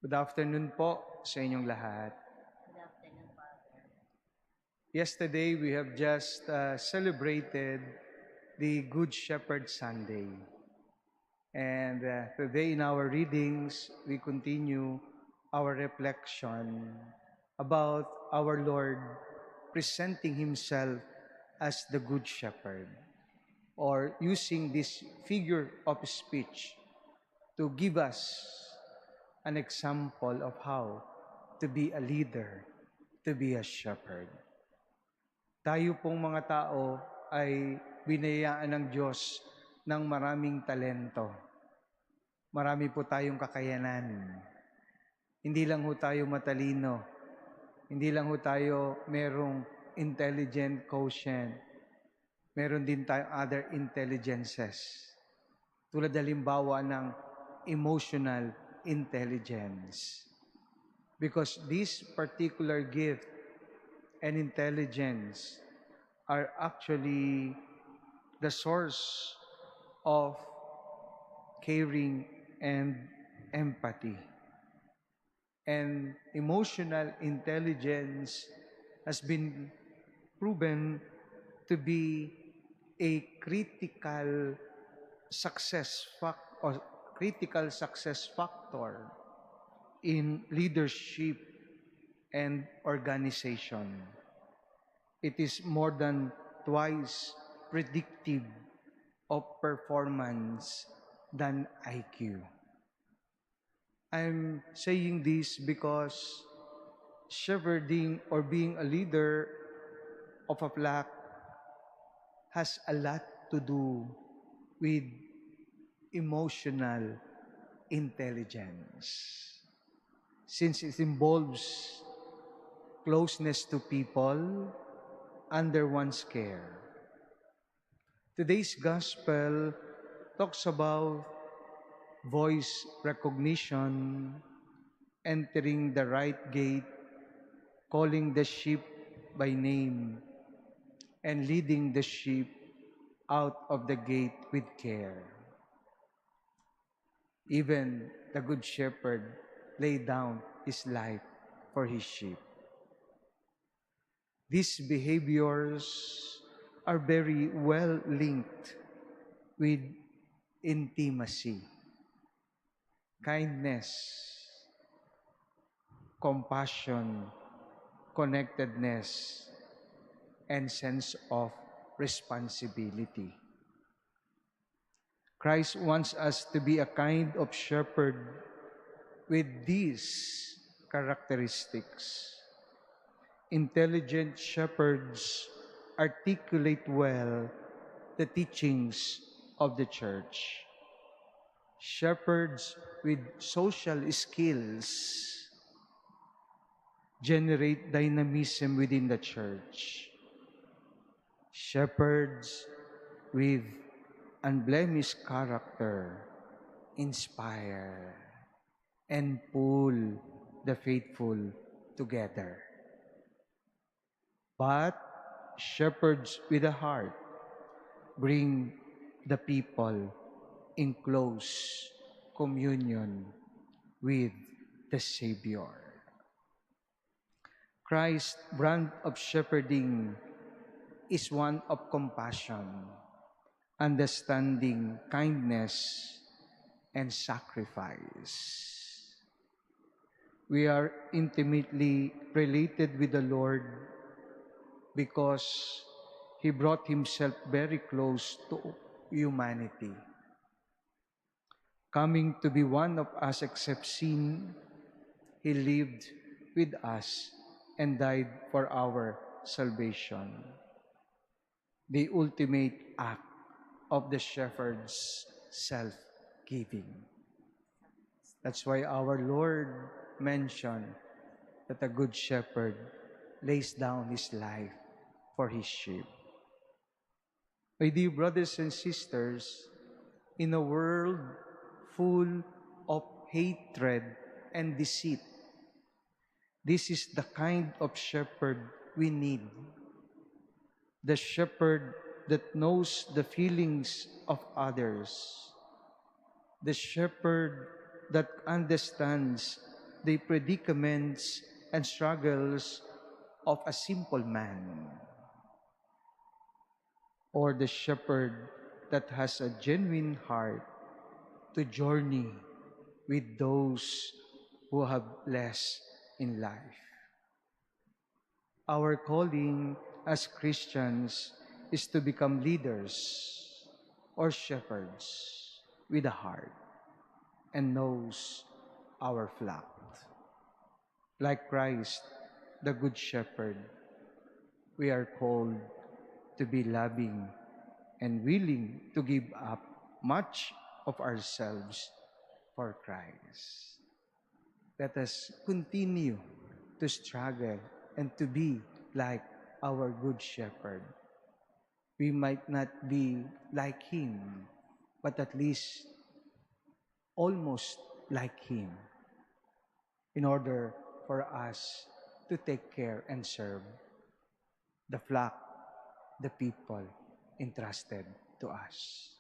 Good afternoon po sa inyong lahat. Good afternoon, Father. Yesterday, we have just celebrated the Good Shepherd Sunday. And today in our readings, we continue our reflection about our Lord presenting Himself as the Good Shepherd, or using this figure of speech to give us an example of how to be a leader, to be a shepherd. Tayo pong mga tao ay binayaan ng Diyos ng maraming talento. Marami po tayong kakayanan. Hindi lang ho tayo matalino. Hindi lang ho tayo merong intelligent quotient. Meron din tayong other intelligences. Tulad halimbawa ng emotional intelligence. Because this particular gift and intelligence are actually the source of caring and empathy. And emotional intelligence has been proven to be a critical success factor in leadership and organization. It is more than twice predictive of performance than IQ. I'm saying this because shepherding or being a leader of a flock has a lot to do with emotional intelligence. Since it involves closeness to people under one's care. Today's gospel talks about voice recognition, entering the right gate, calling the sheep by name, and leading the sheep out of the gate with care. Even the good shepherd laid down his life for his sheep. These behaviors are very well linked with intimacy, kindness, compassion, connectedness, and sense of responsibility. Christ wants us to be a kind of shepherd with these characteristics. Intelligent shepherds articulate well the teachings of the church. Shepherds with social skills generate dynamism within the church. Shepherds with unblemished character inspire and pull the faithful together. But shepherds with a heart bring the people in close communion with the Savior. Christ's brand of shepherding is one of compassion, understanding, kindness, and sacrifice. We are intimately related with the Lord because He brought Himself very close to humanity. Coming to be one of us except sin, He lived with us and died for our salvation. The ultimate act of the shepherd's self-giving. That's why our Lord mentioned that a good shepherd lays down his life for his sheep. My dear brothers and sisters, in a world full of hatred and deceit, this is the kind of shepherd we need. The shepherd that knows the feelings of others. The shepherd that understands the predicaments and struggles of a simple man, or the shepherd that has a genuine heart to journey with those who have less in life. Our calling as Christians is to become leaders or shepherds with a heart and knows our flock. Like Christ, the Good Shepherd, we are called to be loving and willing to give up much of ourselves for Christ. Let us continue to struggle and to be like our Good Shepherd. We might not be like Him, but at least almost like Him, in order for us to take care and serve the flock, the people entrusted to us.